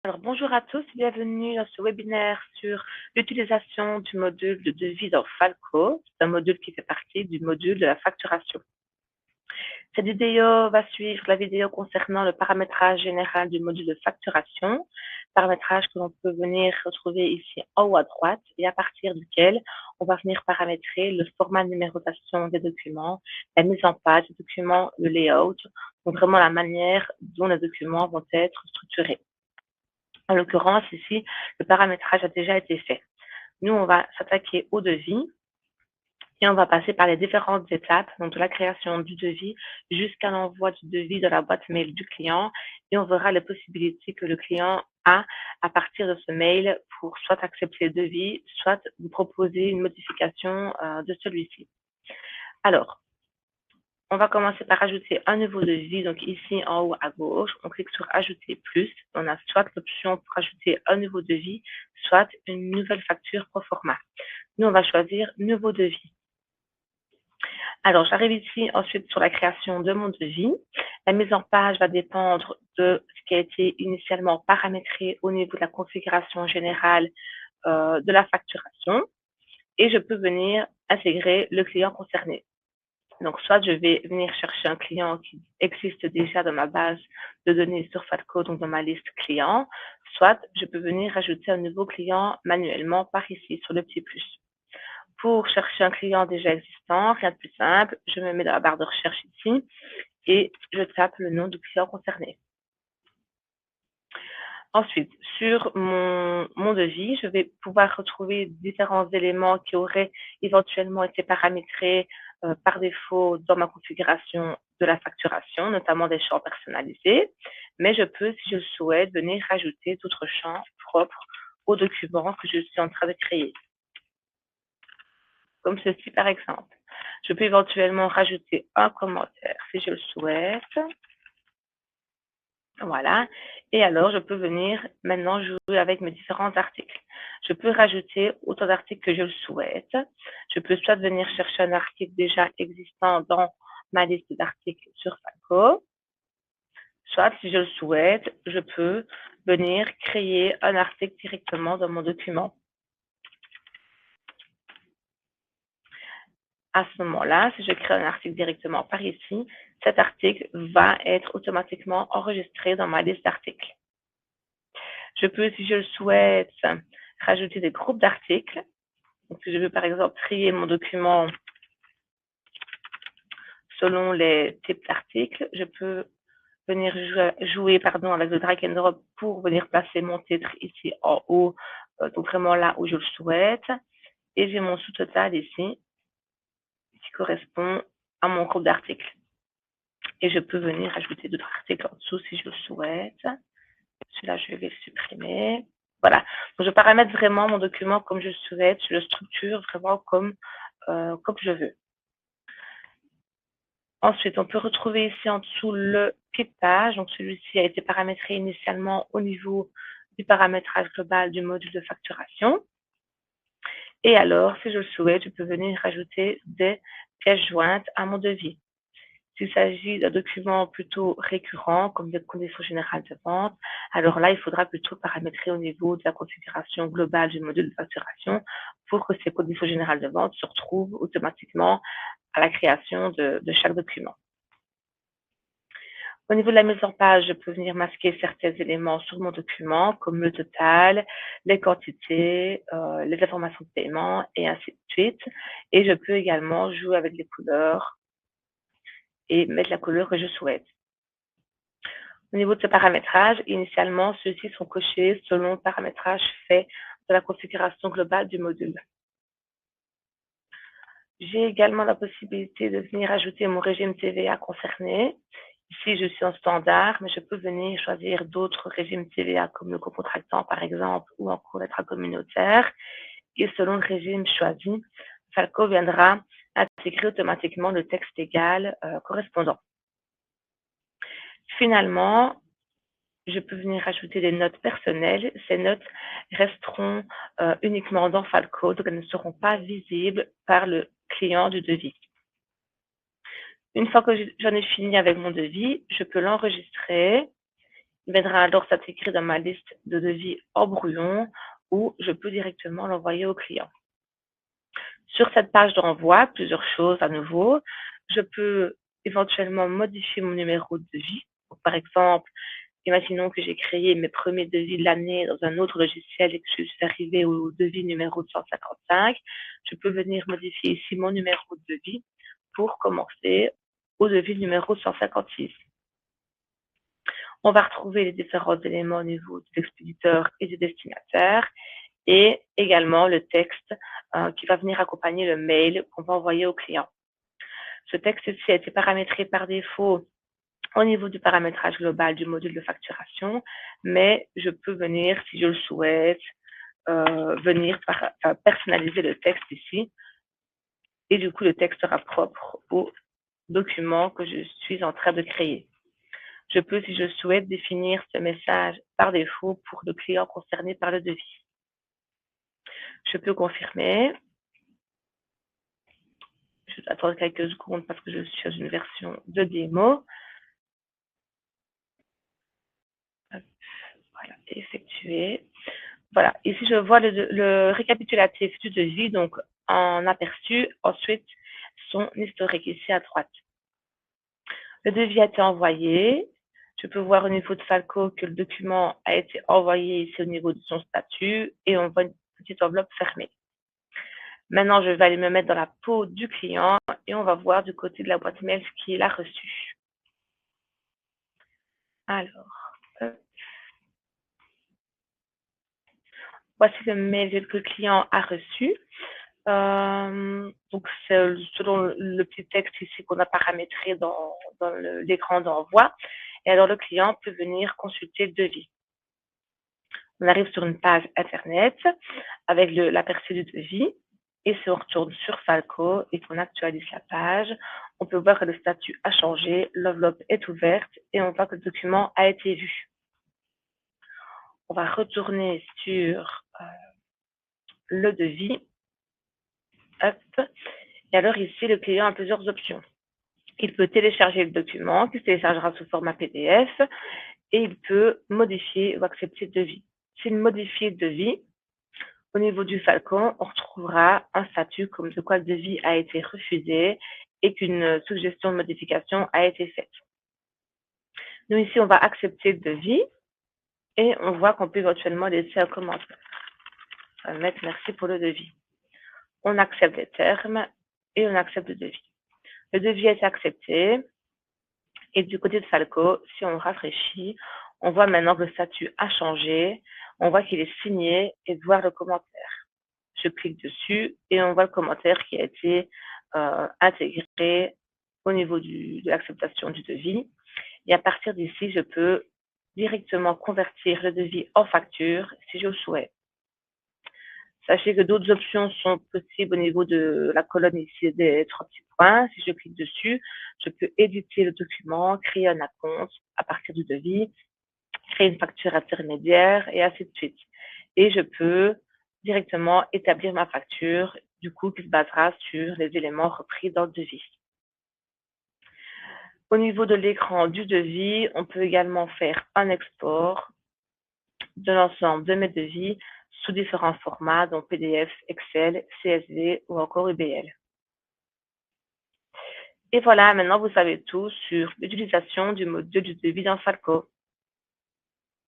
Alors, bonjour à tous, bienvenue dans ce webinaire sur l'utilisation du module de devis dans Falco. C'est un module qui fait partie du module de la facturation. Cette vidéo va suivre la vidéo concernant le paramétrage général du module de facturation, paramétrage que l'on peut venir retrouver ici en haut à droite et à partir duquel on va venir paramétrer le format de numérotation des documents, la mise en page des documents, le layout, donc vraiment la manière dont les documents vont être structurés. En l'occurrence, ici, le paramétrage a déjà été fait. Nous, on va s'attaquer au devis et on va passer par les différentes étapes, donc de la création du devis jusqu'à l'envoi du devis dans la boîte mail du client et on verra les possibilités que le client a à partir de ce mail pour soit accepter le devis, soit vous proposer une modification de celui-ci. Alors, on va commencer par ajouter un nouveau devis. Donc ici en haut à gauche, on clique sur ajouter plus. On a soit l'option pour ajouter un nouveau devis, soit une nouvelle facture pro forma. Nous, on va choisir nouveau devis. Alors, j'arrive ici ensuite sur la création de mon devis. La mise en page va dépendre de ce qui a été initialement paramétré au niveau de la configuration générale de la facturation. Et je peux venir intégrer le client concerné. Donc, soit je vais venir chercher un client qui existe déjà dans ma base de données sur Falco, donc dans ma liste client, soit je peux venir ajouter un nouveau client manuellement par ici, sur le petit plus. Pour chercher un client déjà existant, rien de plus simple, je me mets dans la barre de recherche ici et je tape le nom du client concerné. Ensuite, sur mon devis, je vais pouvoir retrouver différents éléments qui auraient éventuellement été paramétrés par défaut dans ma configuration de la facturation, notamment des champs personnalisés, mais je peux, si je le souhaite, venir rajouter d'autres champs propres au document que je suis en train de créer, comme ceci par exemple. Je peux éventuellement rajouter un commentaire si je le souhaite. Voilà. Et alors, je peux venir maintenant jouer avec mes différents articles. Je peux rajouter autant d'articles que je le souhaite. Je peux soit venir chercher un article déjà existant dans ma liste d'articles sur Falco, soit, si je le souhaite, je peux venir créer un article directement dans mon document. À ce moment-là, si je crée un article directement par ici, cet article va être automatiquement enregistré dans ma liste d'articles. Je peux, si je le souhaite, rajouter des groupes d'articles. Donc, si je veux, par exemple, trier mon document selon les types d'articles, je peux venir jouer avec le drag and drop pour venir placer mon titre ici en haut, donc vraiment là où je le souhaite. Et j'ai mon sous-total ici qui correspond à mon groupe d'articles. Et je peux venir ajouter d'autres articles en dessous si je le souhaite. Celui-là, je vais le supprimer. Voilà. Donc, je paramètre vraiment mon document comme je le souhaite. Je le structure vraiment comme je veux. Ensuite, on peut retrouver ici en dessous le pied de page. Donc, celui-ci a été paramétré initialement au niveau du paramétrage global du module de facturation. Et alors, si je le souhaite, je peux venir rajouter des pièces jointes à mon devis. S'il s'agit d'un document plutôt récurrent, comme des conditions générales de vente, alors là, il faudra plutôt paramétrer au niveau de la configuration globale du module de facturation pour que ces conditions générales de vente se retrouvent automatiquement à la création de chaque document. Au niveau de la mise en page, je peux venir masquer certains éléments sur mon document, comme le total, les quantités, les informations de paiement, et ainsi de suite. Et je peux également jouer avec les couleurs et mettre la couleur que je souhaite. Au niveau de ce paramétrage, initialement, ceux-ci sont cochés selon le paramétrage fait de la configuration globale du module. J'ai également la possibilité de venir ajouter mon régime TVA concerné. Ici, je suis en standard, mais je peux venir choisir d'autres régimes TVA comme le cocontractant, par exemple, ou encore l'extra-communautaire. Et selon le régime choisi, Falco viendra intégrer automatiquement le texte légal correspondant. Finalement, je peux venir ajouter des notes personnelles. Ces notes resteront uniquement dans Falco, donc elles ne seront pas visibles par le client du devis. Une fois que j'en ai fini avec mon devis, je peux l'enregistrer viendra alors s'intégrer dans ma liste de devis en brouillon ou je peux directement l'envoyer au client. Sur cette page d'envoi, plusieurs choses à nouveau. Je peux éventuellement modifier mon numéro de devis. Donc, par exemple, imaginons que j'ai créé mes premiers devis de l'année dans un autre logiciel et que je suis arrivée au devis numéro 155. Je peux venir modifier ici mon numéro de devis pour commencer au devis numéro 156. On va retrouver les différents éléments au niveau de l'expéditeur et du destinataire et également le texte qui va venir accompagner le mail qu'on va envoyer au client. Ce texte ici a été paramétré par défaut au niveau du paramétrage global du module de facturation, mais je peux venir, si je le souhaite, venir personnaliser le texte ici et du coup le texte sera propre au document que je suis en train de créer. Je peux, si je souhaite, définir ce message par défaut pour le client concerné par le devis. Je peux confirmer. Je vais attendre quelques secondes parce que je suis dans une version de démo. Voilà, effectuer. Voilà, ici je vois le récapitulatif du devis, donc en aperçu, ensuite son historique ici à droite. Le devis a été envoyé. Je peux voir au niveau de Falco que le document a été envoyé ici au niveau de son statut et on voit une petite enveloppe fermée. Maintenant, je vais aller me mettre dans la peau du client et on va voir du côté de la boîte mail ce qu'il a reçu. Alors, voici le mail que le client a reçu. Donc, c'est selon le petit texte ici qu'on a paramétré dans l'écran d'envoi. Et alors, le client peut venir consulter le devis. On arrive sur une page Internet avec l'aperçu du devis. Et si on retourne sur Falco et qu'on actualise la page, on peut voir que le statut a changé, l'enveloppe est ouverte et on voit que le document a été vu. On va retourner sur le devis. Hop. Et alors ici, le client a plusieurs options. Il peut télécharger le document qui se téléchargera sous format PDF et il peut modifier ou accepter le devis. S'il modifie le devis, au niveau du Falcon, on retrouvera un statut comme de quoi le devis a été refusé et qu'une suggestion de modification a été faite. Nous ici, on va accepter le devis et on voit qu'on peut éventuellement laisser un commentaire. On va mettre merci pour le devis. On accepte les termes et on accepte le devis. Le devis est accepté et du côté de Falco, si on rafraîchit, on voit maintenant que le statut a changé. On voit qu'il est signé et de voir le commentaire. Je clique dessus et on voit le commentaire qui a été intégré au niveau de l'acceptation du devis. Et à partir d'ici, je peux directement convertir le devis en facture si je le souhaite. Sachez que d'autres options sont possibles au niveau de la colonne ici des 3 petits points. Si je clique dessus, je peux éditer le document, créer un acompte à partir du devis, créer une facture intermédiaire et ainsi de suite. Et je peux directement établir ma facture, du coup, qui se basera sur les éléments repris dans le devis. Au niveau de l'écran du devis, on peut également faire un export de l'ensemble de mes devis sous différents formats, donc PDF, Excel, CSV ou encore UBL. Et voilà, maintenant vous savez tout sur l'utilisation du module du devis dans Falco.